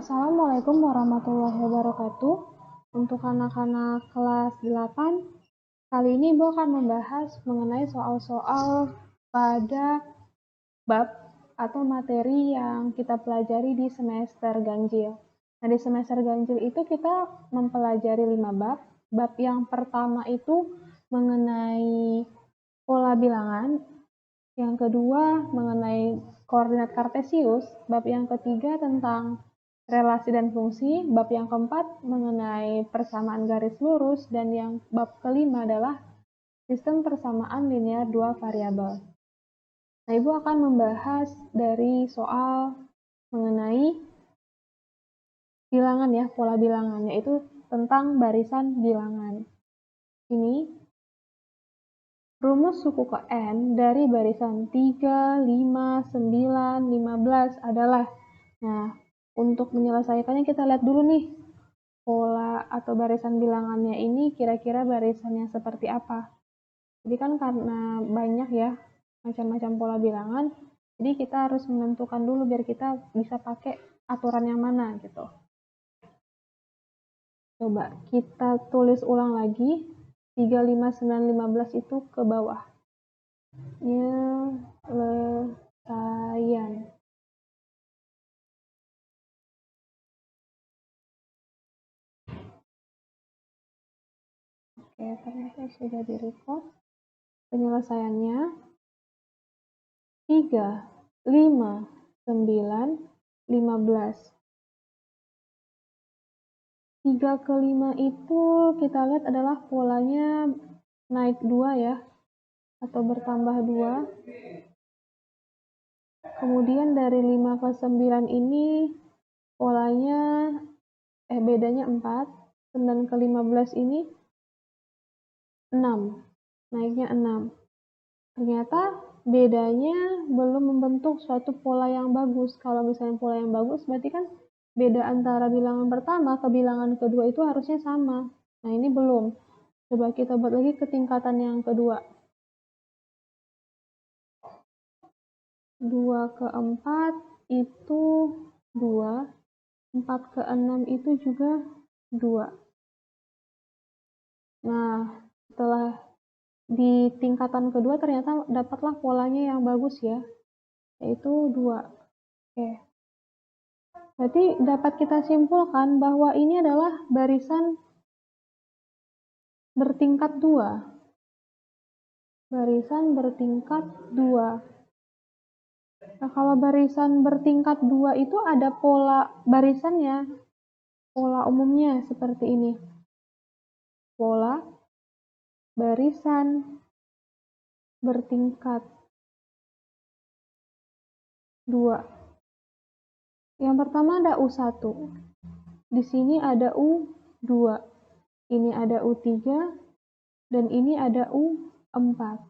Assalamualaikum warahmatullahi wabarakatuh. Untuk anak-anak kelas 8, kali ini Ibu akan membahas mengenai soal-soal pada bab atau materi yang kita pelajari di semester ganjil. Nah, di semester ganjil itu kita mempelajari 5 bab. Bab yang pertama itu mengenai pola bilangan, yang kedua mengenai koordinat kartesius, bab yang ketiga tentang relasi dan fungsi, bab yang keempat mengenai persamaan garis lurus, dan yang bab kelima adalah sistem persamaan linear dua variabel. Nah, Ibu akan membahas dari soal mengenai bilangan ya, pola bilangan, yaitu tentang barisan bilangan. Ini rumus suku ke N dari barisan 3, 5, 9, 15 adalah, nah, untuk menyelesaikannya kita lihat dulu nih, pola atau barisan bilangannya ini kira-kira barisannya seperti apa. Jadi kan karena banyak ya macam-macam pola bilangan, jadi kita harus menentukan dulu biar kita bisa pakai aturan yang mana gitu. Coba kita tulis ulang lagi, 3, 5, 9, 15 itu ke bawah. Penyelesaian. Oke, ternyata sudah di-record. Penyelesaiannya 3, 5, 9, 15. 3 ke 5 itu kita lihat adalah polanya naik 2 ya, atau bertambah 2. Kemudian dari 5 ke 9 ini polanya bedanya 4. 9 ke 15 ini 6. Naiknya 6. Ternyata bedanya belum membentuk suatu pola yang bagus. Kalau misalnya pola yang bagus berarti kan beda antara bilangan pertama ke bilangan kedua itu harusnya sama. Nah, ini belum. Coba kita buat lagi ke tingkatan yang kedua. 2 ke 4 itu 2. 4 ke 6 itu juga 2. Nah, setelah di tingkatan kedua ternyata dapatlah polanya yang bagus ya, yaitu 2. Oke. Berarti dapat kita simpulkan bahwa ini adalah barisan bertingkat 2. Barisan bertingkat 2. Nah, kalau barisan bertingkat 2 itu ada pola barisannya. Pola umumnya seperti ini. Pola barisan bertingkat 2. Yang pertama ada U1. Di sini ada U2. Ini ada U3 dan ini ada U4.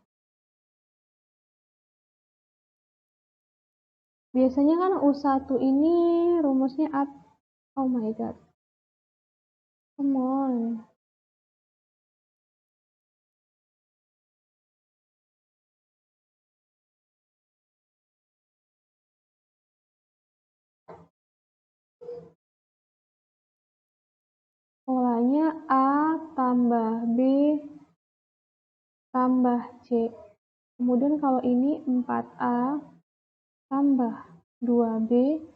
Biasanya kan U1 ini rumusnya oh my god. Come on. Polanya A tambah B tambah C. Kemudian kalau ini 4A tambah 2B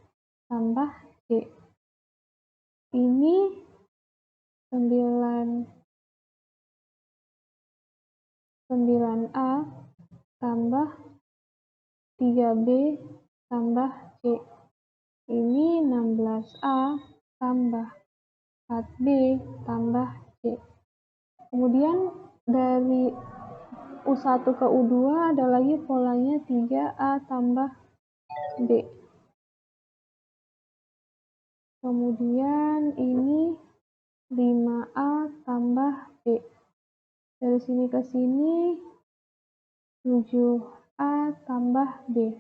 tambah C. Ini 9A tambah 3B tambah C. Ini 16A tambah 4B tambah C. Kemudian dari U1 ke U2 ada lagi polanya 3A tambah B. Kemudian ini 5A tambah B. Dari sini ke sini 7A tambah B.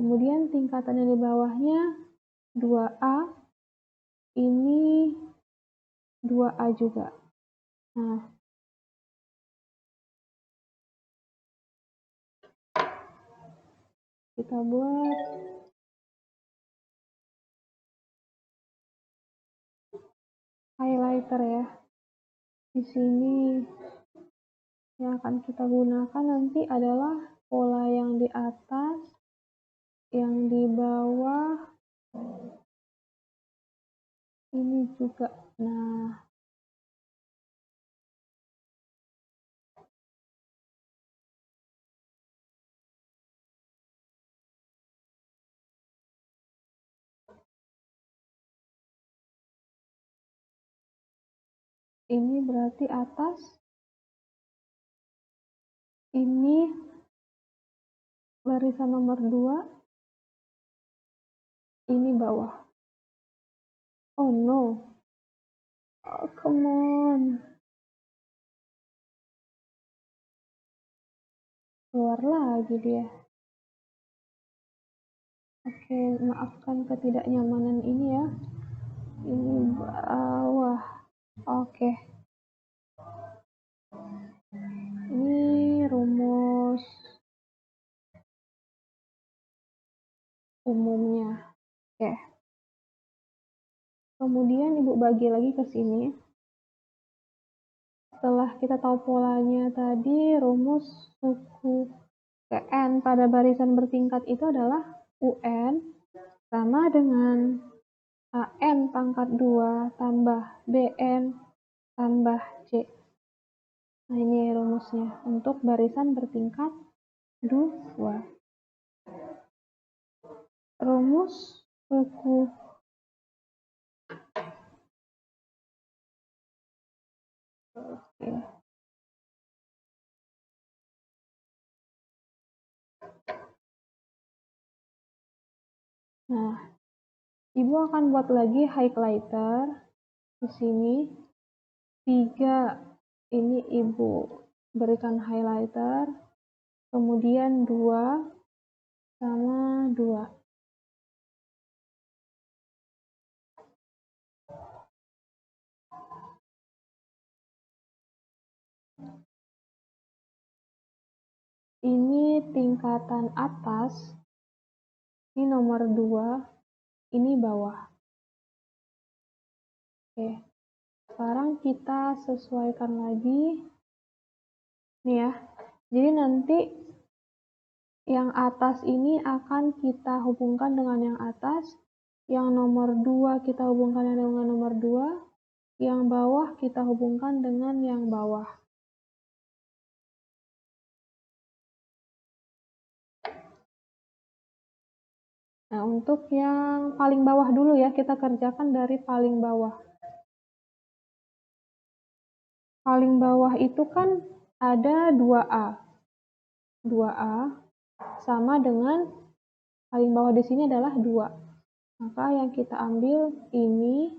Kemudian tingkatan yang di bawahnya 2A. Ini 2A juga. Nah, kita buat highlighter ya. Di sini yang akan kita gunakan nanti adalah pola yang di atas, yang di bawah, ini juga. Nah, ini berarti atas, ini barisan nomor 2, ini bawah. Oh no, oh come on, keluar lagi dia. Oke, maafkan ketidaknyamanan ini ya. Ini bawah. Oke. Ini rumus umumnya. Oke. Kemudian Ibu bagi lagi ke sini. Setelah kita tahu polanya tadi, rumus suku N pada barisan bertingkat itu adalah UN sama dengan AN pangkat 2 tambah BN tambah C. Nah, ini rumusnya untuk barisan bertingkat 2. Rumus suku Oke. Nah, Ibu akan buat lagi highlighter di sini. 3 ini Ibu berikan highlighter, kemudian 2 sama 2. Ini tingkatan atas, ini nomor 2, ini bawah. Oke, sekarang kita sesuaikan lagi. Nih ya, jadi nanti yang atas ini akan kita hubungkan dengan yang atas, yang nomor 2 kita hubungkan dengan nomor 2, yang bawah kita hubungkan dengan yang bawah. Nah, untuk yang paling bawah dulu ya, kita kerjakan dari paling bawah. Paling bawah itu kan ada 2A. 2A sama dengan paling bawah di sini adalah 2. Maka yang kita ambil ini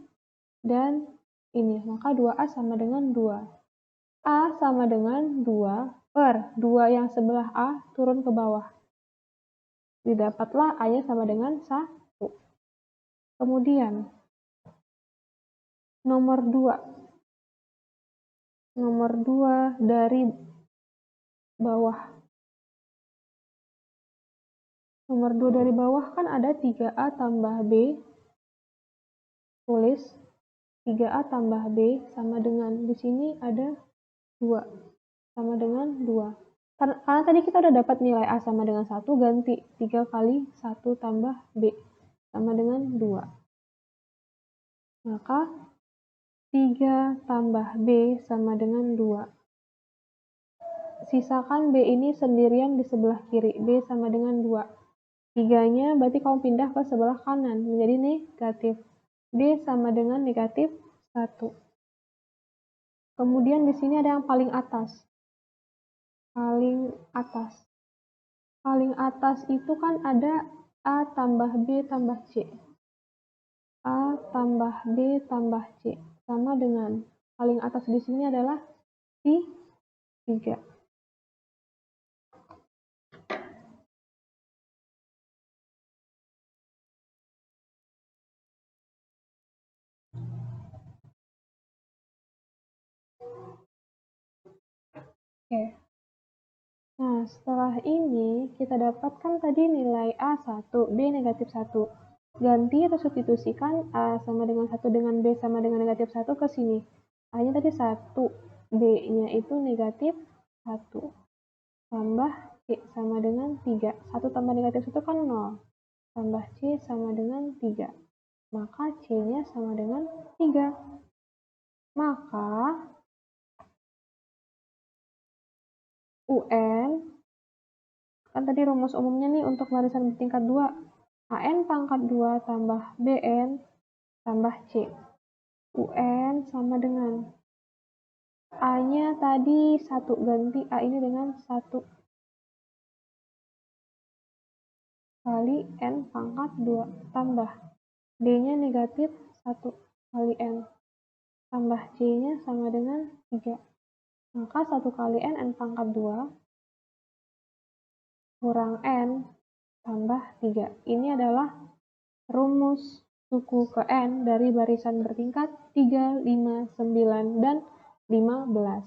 dan ini. Maka 2A sama dengan 2. A sama dengan 2 per 2 yang sebelah A turun ke bawah. Didapatlah A-nya sama dengan 1. Kemudian, nomor 2. Nomor 2 dari bawah. Nomor 2 dari bawah kan ada 3A tambah B. Tulis 3A tambah B sama dengan, di sini ada 2. Sama dengan 2. Karena tadi kita udah dapat nilai A sama dengan 1, ganti 3 kali 1 tambah B sama dengan 2. Maka 3 tambah B sama dengan 2. Sisakan B ini sendirian di sebelah kiri. B sama dengan 2. 3-nya berarti kamu pindah ke sebelah kanan. Menjadi negatif. B sama dengan negatif 1. Kemudian di sini ada yang paling atas. Paling atas. Paling atas itu kan ada A tambah B tambah C. A tambah B tambah C. Sama dengan paling atas di sini adalah 3. Oke. Nah, setelah ini kita dapatkan tadi nilai A 1, B negatif 1. ganti atau substitusikan A sama dengan 1 dengan B sama dengan negatif 1 ke sini. A-nya tadi 1, B-nya itu negatif 1. Tambah C sama dengan 3. 1 tambah negatif 1 kan 0. Tambah C sama dengan 3. Maka C-nya sama dengan 3. Maka UN, kan tadi rumus umumnya nih untuk barisan bertingkat 2. AN pangkat 2 tambah BN tambah C. UN sama dengan A-nya tadi 1, ganti A ini dengan 1 kali N pangkat 2 tambah D-nya negatif 1 kali N tambah C-nya sama dengan 3. Maka 1 kali N pangkat 2 kurang N tambah 3. Ini adalah rumus suku ke N dari barisan bertingkat 3, 5, 9, dan 15.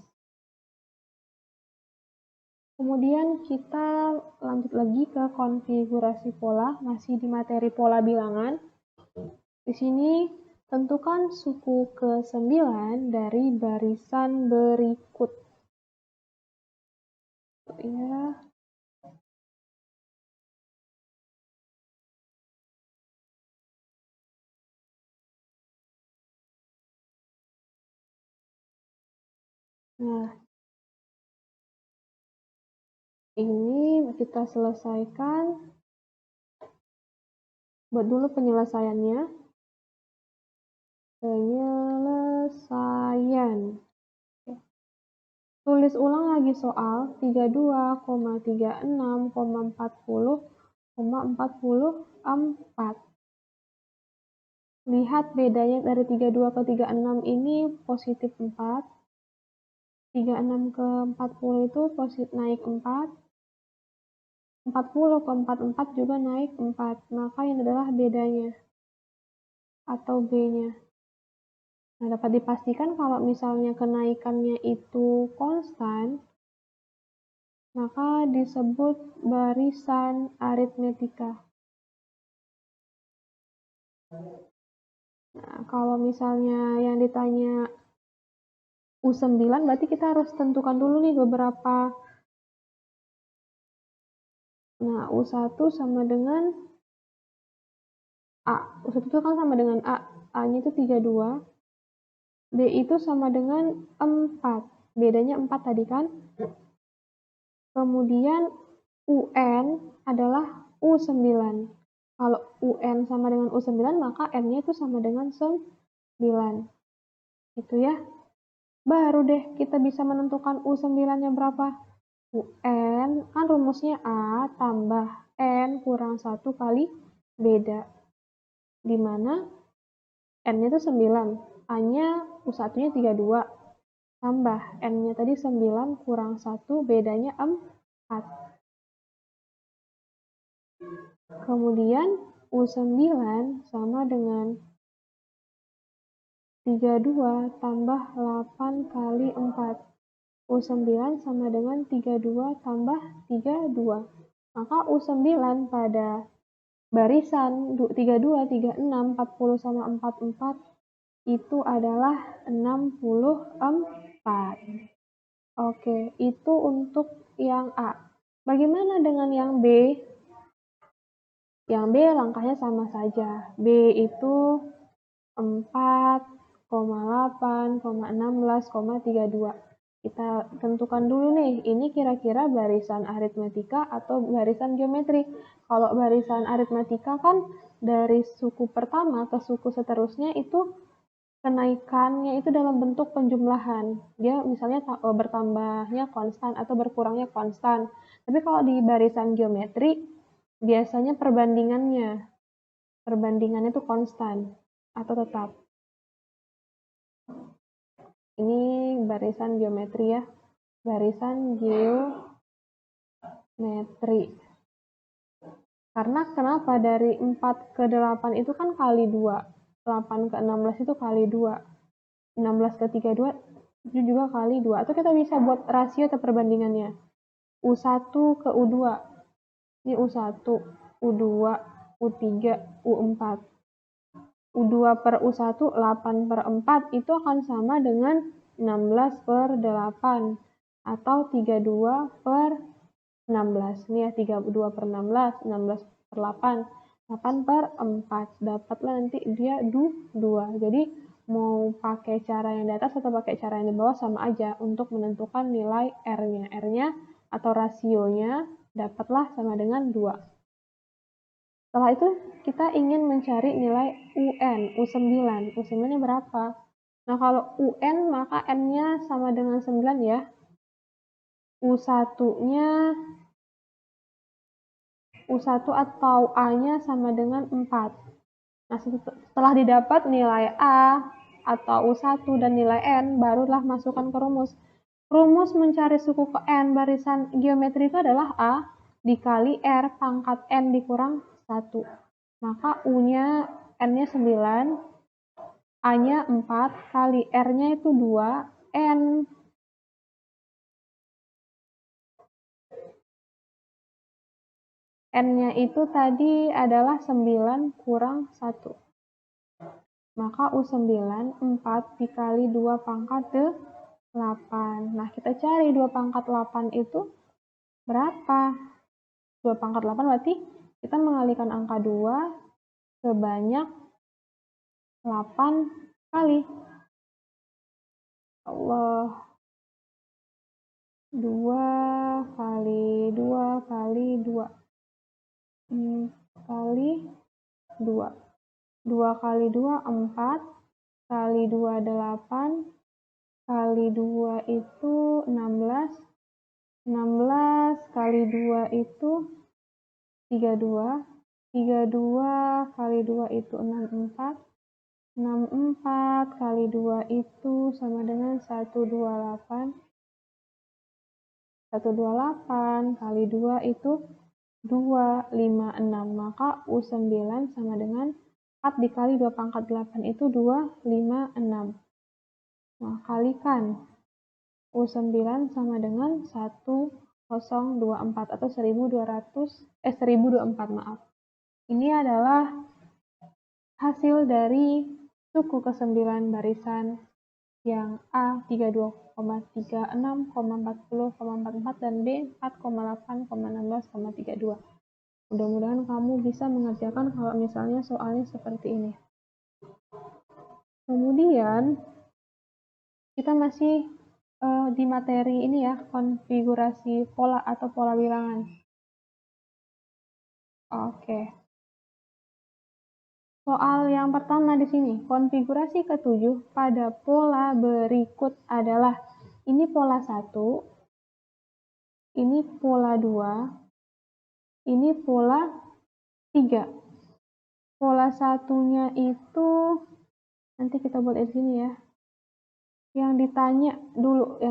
Kemudian kita lanjut lagi ke konfigurasi pola, masih di materi pola bilangan. Di sini tentukan suku ke-9 dari barisan berikut. Ya. Nah, ini kita selesaikan. Buat dulu penyelesaiannya. Penyelesaian. Tulis ulang lagi soal 32,36,40,44. Lihat bedanya dari 32 ke 36 ini positif 4. 36 ke 40 itu naik 4. 40 ke 44 juga naik 4. Maka ini adalah bedanya atau B-nya. Nah, dapat dipastikan kalau misalnya kenaikannya itu konstan, maka disebut barisan aritmetika. Nah, kalau misalnya yang ditanya U9, berarti kita harus tentukan dulu nih beberapa. Nah, U1 sama dengan A. U1 itu kan sama dengan A. A-nya itu 32. B itu sama dengan 4. Bedanya 4 tadi kan? Kemudian UN adalah U9. Kalau UN sama dengan U9, maka N-nya itu sama dengan 9. Gitu ya. Baru deh kita bisa menentukan U9-nya berapa. UN, kan rumusnya A tambah N kurang 1 kali beda. Dimana N-nya itu 9. A-nya U1-nya 32. Tambah N-nya tadi 9 kurang 1, bedanya 4. Kemudian U9 sama dengan 32 tambah 8 kali 4. U9 sama dengan 32 tambah 32. Maka U9 pada barisan 32, 36, 40 sama 44 itu adalah 64. Oke, itu untuk yang A. Bagaimana dengan yang B? Yang B langkahnya sama saja. B itu 4,8,16,32. Kita tentukan dulu nih, ini kira-kira barisan aritmetika atau barisan geometri. Kalau barisan aritmetika kan dari suku pertama ke suku seterusnya itu kenaikannya itu dalam bentuk penjumlahan. Dia misalnya bertambahnya konstan atau berkurangnya konstan. Tapi kalau di barisan geometri, biasanya perbandingannya itu konstan atau tetap. Ini barisan geometri ya. Barisan geometri. Karena kenapa dari 4 ke 8 itu kan kali 2. 8 ke 16 itu kali 2. 16 ke 32 itu juga kali 2. Atau kita bisa buat rasio atau perbandingannya. U1 ke U2. Ini U1, U2. U3, U4. U2 per U1, 8 per 4 itu akan sama dengan 16 per 8 atau 32 per 16. Ini ya, 32 per 16, 16 per 8, 8 per 4. Dapatlah nanti dia 2. Jadi mau pakai cara yang di atas atau pakai cara yang di bawah sama aja untuk menentukan nilai R-nya. R-nya atau rasionya dapatlah sama dengan 2. Setelah itu kita ingin mencari nilai UN, U9. U9-nya berapa? Nah, kalau UN maka N-nya sama dengan 9 ya. U1-nya U1 atau A-nya sama dengan 4. Nah, setelah didapat nilai A atau U1 dan nilai N, barulah masukkan ke rumus. Rumus mencari suku ke N barisan geometri itu adalah A dikali R pangkat N dikurang 1. Maka U-nya, N-nya 9, A-nya 4, kali R-nya itu 2, N-nya itu tadi adalah 9 kurang 1. Maka U9 4 dikali 2 pangkat 8. Nah, kita cari 2 pangkat 8 itu berapa? 2 pangkat 8 berarti kita mengalihkan angka 2 sebanyak 8 kali. Allah. 2 kali 2 kali 2. Kali 2. 2 kali 2, 4. Kali 2, 8. Kali 2 itu 16. 16 kali 2 itu 32. 32 kali 2 itu 64. 64 kali 2 itu sama dengan 128. 128 kali 2 itu 256. Maka U9 sama dengan 4 dikali 2 pangkat 8 itu 256. Nah, kalikan. U9 sama dengan 1024 atau 1024, maaf. Ini adalah hasil dari suku ke-9 barisan yang A 32,36,40,44 dan B 4,8,16,32. Mudah-mudahan kamu bisa mengerjakan kalau misalnya soalnya seperti ini. Kemudian kita masih di materi ini ya, konfigurasi pola atau pola bilangan. Oke. Soal yang pertama di sini, konfigurasi ke-7 pada pola berikut adalah ini pola 1, ini pola 2, ini pola 3. Pola satunya itu nanti kita buat di sini ya. Yang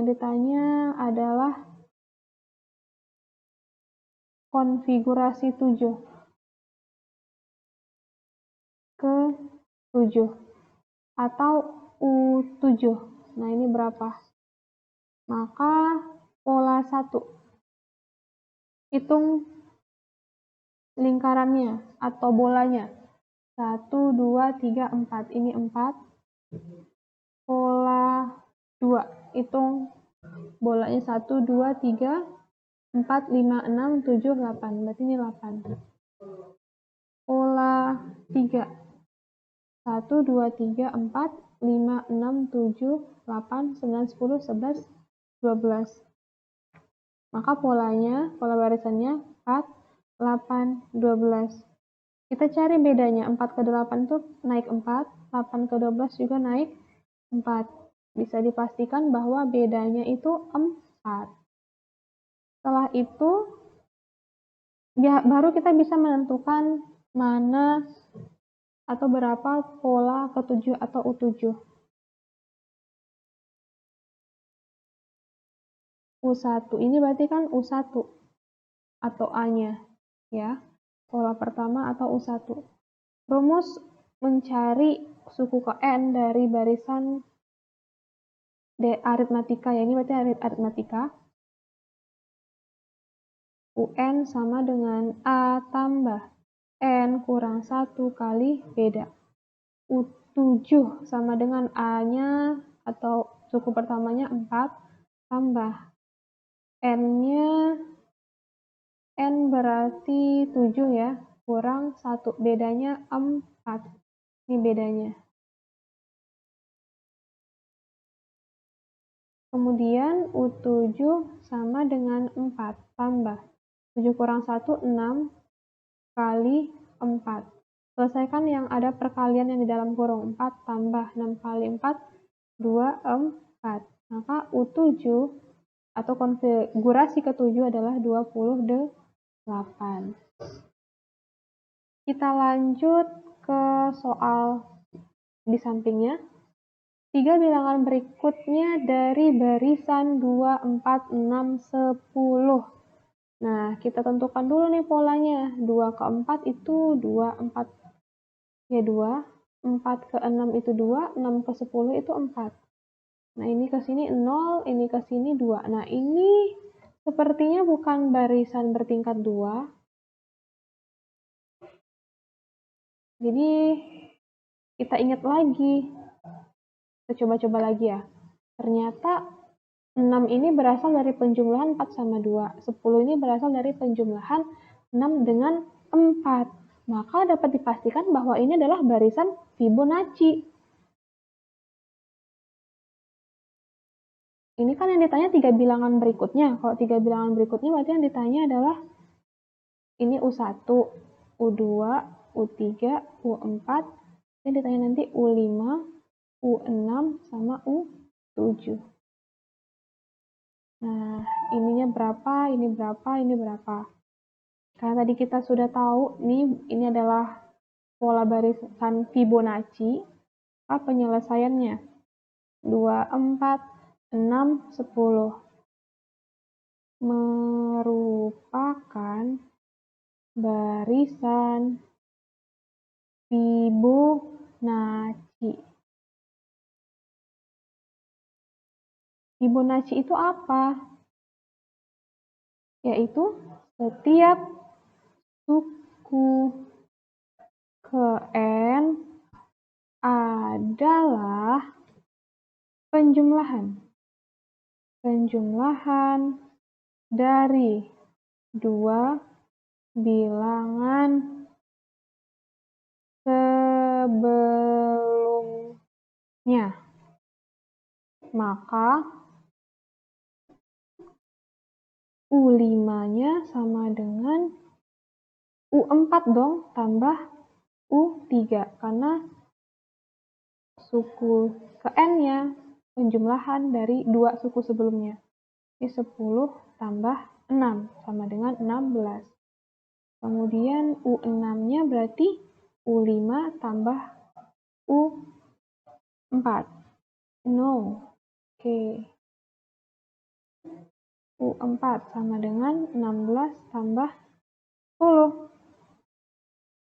ditanya adalah konfigurasi 7 ke 7 atau U7. Nah, ini berapa? Maka pola 1. Hitung lingkarannya atau bolanya. 1, 2, 3, 4. Ini 4. Pola 2. Hitung bolanya 1, 2, 3, 4, 5, 6, 7, 8. Berarti ini 8. Pola 3. 1, 2, 3, 4, 5, 6, 7, 8, 9, 10, 11, 12. Maka pola barisannya 4, 8, 12. Kita cari bedanya. 4 ke 8 itu naik 4, 8 ke 12 juga naik 4. Bisa dipastikan bahwa bedanya itu 4. Setelah itu, ya baru kita bisa menentukan mana atau berapa pola ke-7 atau U7. U1, ini berarti kan U1 atau A-nya, ya. Pola pertama atau U1. Rumus mencari suku ke N dari barisan aritmatika, ya ini berarti aritmatika. UN sama dengan A tambah N kurang 1 kali beda. U7 sama dengan A-nya atau suku pertamanya 4 tambah N-nya, N berarti 7 ya, kurang 1, bedanya 4. Ini bedanya. Kemudian U7 sama dengan 4 tambah 7 kurang 1, 6 kali 4. Selesaikan yang ada perkalian yang di dalam kurung. 4 tambah 6 kali 4, 24. Maka U7 atau konfigurasi ke-7 adalah 28. Kita lanjut ke soal di sampingnya. 3 bilangan berikutnya dari barisan 2, 4, 6, 10. Nah, kita tentukan dulu nih polanya. 2 ke 4 itu 2, 4 ya 2, 4 ke 6 itu 2, 6 ke 10 itu 4. Nah, ini ke sini 0, ini ke sini 2. Nah, ini sepertinya bukan barisan bertingkat 2. Jadi, kita ingat lagi. Kita coba-coba lagi ya. Ternyata 6 ini berasal dari penjumlahan 4 sama 2. 10 ini berasal dari penjumlahan 6 dengan 4. Maka dapat dipastikan bahwa ini adalah barisan Fibonacci. Ini kan yang ditanya 3 bilangan berikutnya. Kalau 3 bilangan berikutnya berarti yang ditanya adalah ini U1, U2, U3, U4. Ini ditanya nanti U5, U6, sama U7. Nah, ininya berapa, ini berapa, ini berapa. Karena tadi kita sudah tahu, ini adalah pola barisan Fibonacci. Apa penyelesaiannya? 2, 4, 6, 10. Merupakan barisan Fibonacci. Fibonacci itu apa? Yaitu setiap suku ke N adalah penjumlahan dari 2 bilangan sebelumnya. Maka U5-nya sama dengan U4 dong, tambah U3. Karena suku ke N-nya penjumlahan dari 2 suku sebelumnya. Ini 10 tambah 6 sama dengan 16. Kemudian U6-nya berarti U5 tambah U4. No. Oke. U4 sama dengan 16 tambah 10.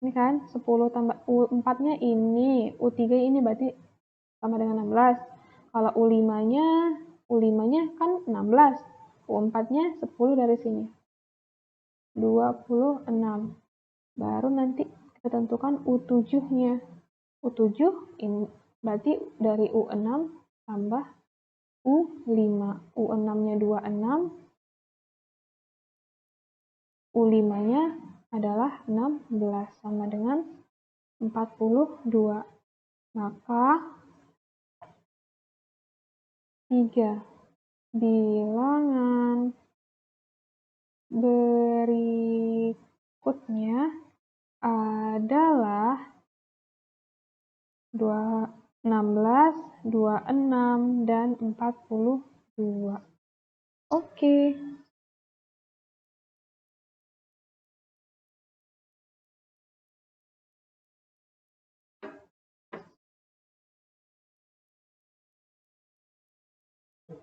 Ini kan 10 tambah U4-nya ini, U3 ini berarti sama dengan 16. Kalau U5-nya kan 16. U4-nya 10 dari sini. 26. Baru nanti kita tentukan U7-nya. U7 ini berarti dari U6 tambah U5. U6-nya 26. U5-nya adalah 16 sama dengan 42. Maka 3 bilangan berikutnya adalah 16, 26, dan 42. Oke.